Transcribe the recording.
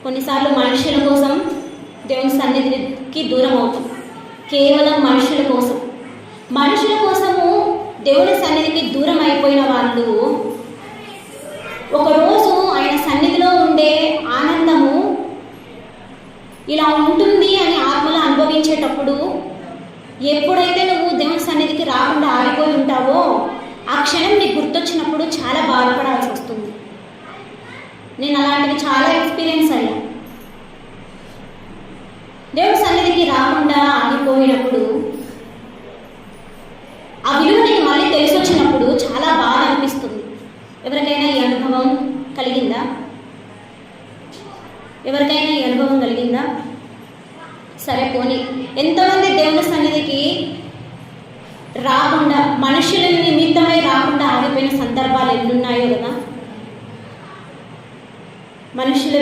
కొన్నిసార్లు మనుషుల కోసం దేవుని సన్నిధికి దూరం అవుతాం. కేవలం మనుషుల కోసము దేవుని సన్నిధికి దూరం అయిపోయిన వాళ్ళు ఒకరోజు ఆయన సన్నిధిలో ఉండే ఆనందము ఇలా ఉంటుంది అని ఆత్మలో అనుభవించేటప్పుడు, ఎప్పుడైతే నువ్వు దేవుని సన్నిధికి రాకుండా ఆగిపోయి ఉంటావో ఆ క్షణం నీకు గుర్తొచ్చినప్పుడు చాలా బాధపడాల్సి వస్తుంది. నేను అలాంటివి చాలా ఎక్స్పీరియన్స్ అయ్యా. దేవుని సన్నిధికి రాకుండా ఆగిపోయినప్పుడు ఆ విలువ నేను మళ్ళీ తెలిసొచ్చినప్పుడు చాలా బాధ అనిపిస్తుంది. ఎవరికైనా ఈ అనుభవం కలిగిందా? సరే పోనీ, ఎంతమంది దేవుని సన్నిధికి రాకుండా, మనుషుల నిమిత్తమై రాకుండా ఆగిపోయిన సందర్భాలు ఎన్నున్నాయో కదా. మనుషుల